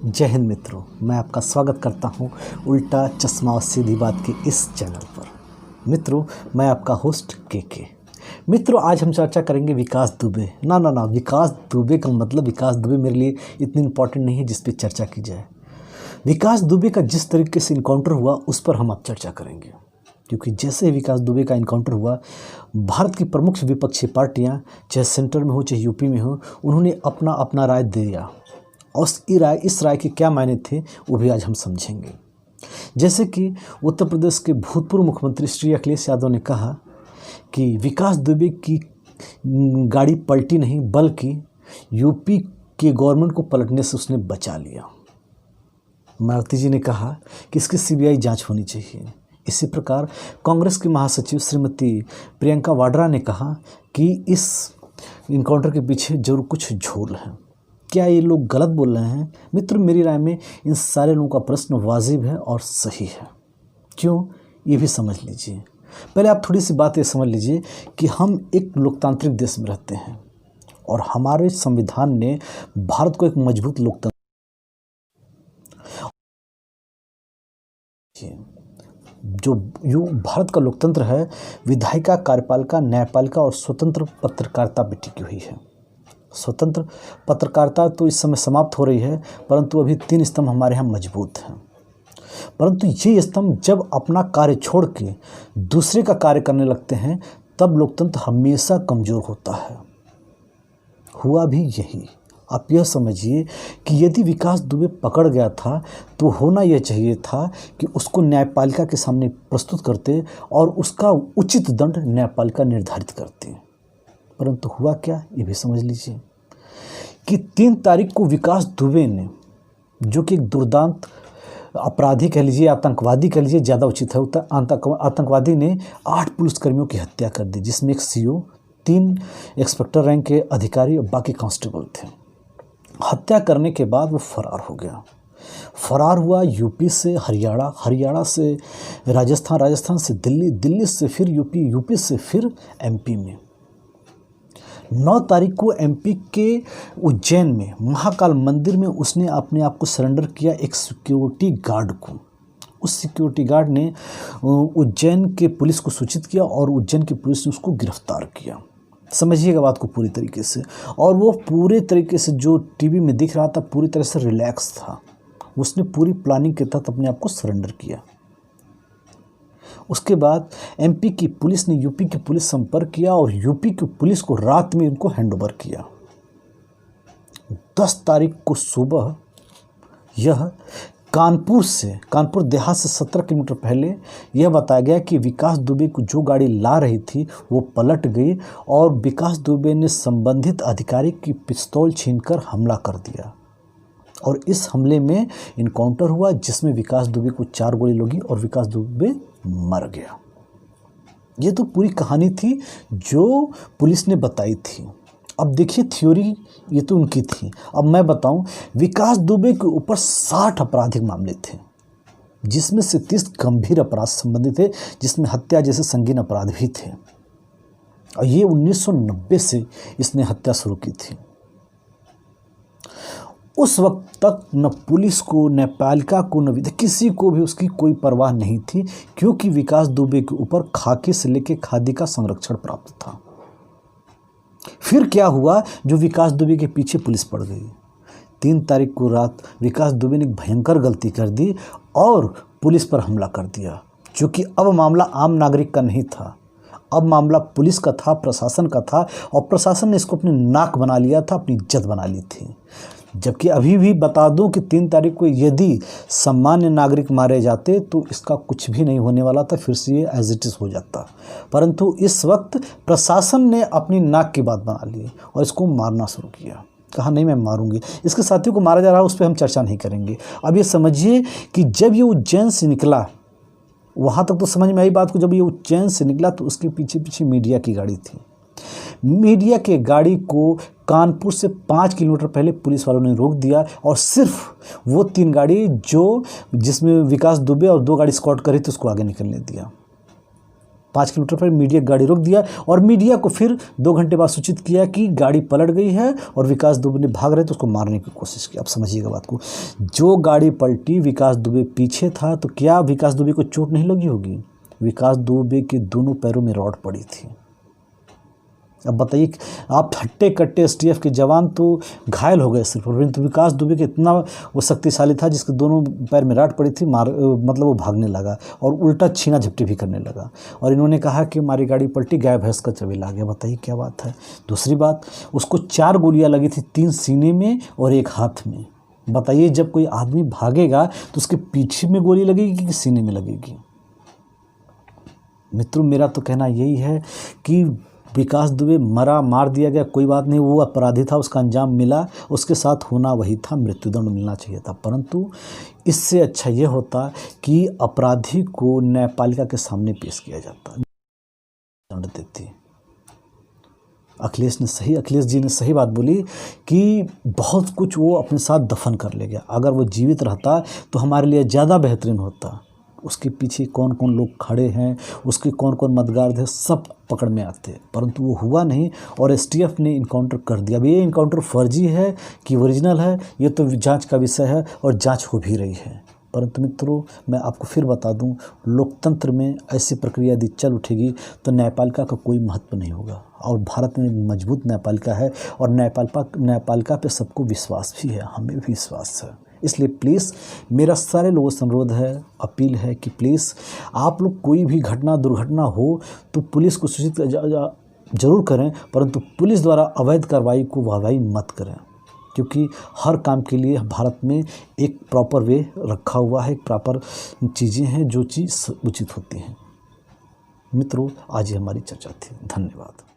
जय हिंद मित्रों, मैं आपका स्वागत करता हूं उल्टा चश्मा और सीधी बात के इस चैनल पर। मित्रों, मैं आपका होस्ट के। मित्रों, आज हम चर्चा करेंगे विकास दुबे। ना, विकास दुबे का मतलब विकास दुबे मेरे लिए इतनी इम्पोर्टेंट नहीं है जिस पे चर्चा की जाए। विकास दुबे का जिस तरीके से इनकाउंटर हुआ उस पर हम अब चर्चा करेंगे, क्योंकि जैसे ही विकास दुबे का इनकाउंटर हुआ, भारत की प्रमुख विपक्षी पार्टियाँ, चाहे सेंटर में हो चाहे यूपी में हो, उन्होंने अपना अपना राय दिया। और इस राय के क्या मायने थे वो भी आज हम समझेंगे। जैसे कि उत्तर प्रदेश के भूतपूर्व मुख्यमंत्री श्री अखिलेश यादव ने कहा कि विकास दुबे की गाड़ी पलटी नहीं, बल्कि यूपी के गवर्नमेंट को पलटने से उसने बचा लिया। मायावती जी ने कहा कि इसकी सीबीआई जांच होनी चाहिए। इसी प्रकार कांग्रेस की महासचिव श्रीमती प्रियंका वाड्रा ने कहा कि इस इनकाउंटर के पीछे जरूर कुछ झोल है। क्या ये लोग गलत बोल रहे हैं? मित्र, मेरी राय में इन सारे लोगों का प्रश्न वाजिब है और सही है। क्यों, ये भी समझ लीजिए। पहले आप थोड़ी सी बात ये समझ लीजिए कि हम एक लोकतांत्रिक देश में रहते हैं और हमारे संविधान ने भारत को एक मजबूत लोकतंत्र, जो भारत का लोकतंत्र है, विधायिका, कार्यपालिका, न्यायपालिका और स्वतंत्र पत्रकारिता पे टिकी हुई है। स्वतंत्र पत्रकारिता तो इस समय समाप्त हो रही है, परंतु अभी 3 स्तंभ हमारे यहाँ मजबूत हैं। परंतु ये स्तंभ जब अपना कार्य छोड़ के दूसरे का कार्य करने लगते हैं, तब लोकतंत्र हमेशा कमज़ोर होता है। हुआ भी यही। आप यह समझिए कि यदि विकास दुबे पकड़ गया था तो होना यह चाहिए था कि उसको न्यायपालिका के सामने प्रस्तुत करते और उसका उचित दंड न्यायपालिका निर्धारित करती। परंतु हुआ क्या, ये भी समझ लीजिए कि 3 तारीख को विकास दुबे ने, जो कि एक दुर्दांत अपराधी कह लीजिए, आतंकवादी कह लीजिए, ज़्यादा उचित है, आतंकवादी ने 8 पुलिसकर्मियों की हत्या कर दी, जिसमें एक सीओ, 3 इंस्पेक्टर रैंक के अधिकारी और बाकी कांस्टेबल थे। हत्या करने के बाद वो फरार हो गया। फरार हुआ यूपी से हरियाणा, हरियाणा से राजस्थान, राजस्थान से दिल्ली, दिल्ली से फिर यूपी, यूपी से फिर एमपी में। 9 तारीख को एमपी के उज्जैन में महाकाल मंदिर में उसने अपने आप को सरेंडर किया एक सिक्योरिटी गार्ड को। उस सिक्योरिटी गार्ड ने उज्जैन के पुलिस को सूचित किया और उज्जैन की पुलिस ने उसको गिरफ्तार किया। समझिएगा बात को पूरी तरीके से। और वो पूरे तरीके से, जो टीवी में दिख रहा था, पूरी तरह से रिलैक्स था। उसने पूरी प्लानिंग के तहत अपने आप को सरेंडर किया। उसके बाद एमपी की पुलिस ने यूपी की पुलिस संपर्क किया और यूपी की पुलिस को रात में उनको हैंडओवर किया। 10 तारीख को सुबह यह कानपुर देहात से 17 किलोमीटर पहले यह बताया गया कि विकास दुबे को जो गाड़ी ला रही थी वो पलट गई और विकास दुबे ने संबंधित अधिकारी की पिस्तौल छीनकर हमला कर दिया। और इस हमले में इनकाउंटर हुआ, जिसमें विकास दुबे को 4 गोली लगी और विकास दुबे मर गया। ये तो पूरी कहानी थी जो पुलिस ने बताई थी। अब देखिए, थ्योरी ये तो उनकी थी। अब मैं बताऊं, विकास दुबे के ऊपर 60 आपराधिक मामले थे, जिसमें से 30 गंभीर अपराध संबंधित थे, जिसमें हत्या जैसे संगीन अपराध भी थे। और ये 1990 से इसने हत्या शुरू की थी। उस वक्त तक न पुलिस को, न न्यायपालिका को, न किसी को भी उसकी कोई परवाह नहीं थी, क्योंकि विकास दुबे के ऊपर खाकी से लेकर खादी का संरक्षण प्राप्त था। फिर क्या हुआ, जो विकास दुबे के पीछे पुलिस पड़ गई। 3 तारीख को रात विकास दुबे ने भयंकर गलती कर दी और पुलिस पर हमला कर दिया, जो कि अब मामला आम नागरिक का नहीं था। अब मामला पुलिस का था, प्रशासन का था, और प्रशासन ने इसको अपनी नाक बना लिया था, अपनी इज्जत बना ली थी। जबकि अभी भी बता दूं कि 3 तारीख को यदि सामान्य नागरिक मारे जाते तो इसका कुछ भी नहीं होने वाला था, फिर से ये एज इट इज़ हो जाता। परंतु इस वक्त प्रशासन ने अपनी नाक की बात बना ली और इसको मारना शुरू किया। कहा नहीं, मैं मारूंगी। इसके साथियों को मारा जा रहा है, उस पर हम चर्चा नहीं करेंगे। अब ये समझिए कि जब ये उज्जैन से निकला, वहाँ तक तो समझ में आई बात को, जब ये उज्जैन से निकला तो उसके पीछे पीछे मीडिया की गाड़ी थी। मीडिया के गाड़ी को कानपुर से 5 किलोमीटर पहले पुलिस वालों ने रोक दिया और सिर्फ वो 3 गाड़ी जिसमें विकास दुबे और 2 गाड़ी स्कॉट करी थी उसको आगे निकलने दिया। 5 किलोमीटर पर मीडिया गाड़ी रोक दिया और मीडिया को फिर 2 घंटे बाद सूचित किया कि गाड़ी पलट गई है और विकास दुबे ने भाग रहे तो उसको मारने की कोशिश की। अब समझिएगा बात को, जो गाड़ी पलटी विकास दुबे पीछे था तो क्या विकास दुबे को चोट नहीं लगी होगी? विकास दुबे के दोनों पैरों में रॉड पड़ी थी। अब बताइए, आप हट्टे कट्टे एसटीएफ के जवान तो घायल हो गए सिर्फ, परंतु विकास दुबे के इतना वो शक्तिशाली था जिसके दोनों पैर में राट पड़ी थी, मतलब वो भागने लगा और उल्टा छीना झपटी भी करने लगा। और इन्होंने कहा कि हमारी गाड़ी पलटी, गाय भैंस का चबेला आ गया। बताइए क्या बात है। दूसरी बात, उसको 4 गोलियां लगी थी, 3 सीने में और 1 हाथ में। बताइए, जब कोई आदमी भागेगा तो उसके पीछे में गोली लगेगी कि सीने में लगेगी? मित्रों, मेरा तो कहना यही है कि विकास दुबे मरा, मार दिया गया, कोई बात नहीं, वो अपराधी था, उसका अंजाम मिला, उसके साथ होना वही था, मृत्युदंड मिलना चाहिए था। परंतु इससे अच्छा ये होता कि अपराधी को न्यायपालिका के सामने पेश किया जाता, दंड देती। अखिलेश जी ने सही बात बोली कि बहुत कुछ वो अपने साथ दफन कर ले गया। अगर वो जीवित रहता तो हमारे लिए ज़्यादा बेहतरीन होता। उसके पीछे कौन कौन लोग खड़े हैं, उसके कौन कौन मददगार थे, सब पकड़ में आते, परंतु वो हुआ नहीं और एसटीएफ ने इनकाउंटर कर दिया। अब ये इनकाउंटर फर्जी है कि ओरिजिनल है, ये तो जांच का विषय है और जांच हो भी रही है। परंतु मित्रों, मैं आपको फिर बता दूं, लोकतंत्र में ऐसी प्रक्रिया यदि चल उठेगी तो न्यायपालिका का कोई महत्व नहीं होगा। और भारत में मजबूत न्यायपालिका है और न्यायपालिका पे सबको विश्वास भी है, हमें भी विश्वास है। इसलिए प्लीज़ मेरा सारे लोगों से अनुरोध है, अपील है कि प्लीज़ आप लोग कोई भी घटना दुर्घटना हो तो पुलिस को सूचित जरूर करें, परंतु पुलिस द्वारा अवैध कार्रवाई को वाहवाही मत करें, क्योंकि हर काम के लिए भारत में एक प्रॉपर वे रखा हुआ है, एक प्रॉपर चीज़ें हैं जो चीज़ उचित होती हैं। मित्रों, आज ये हमारी चर्चा थी। धन्यवाद।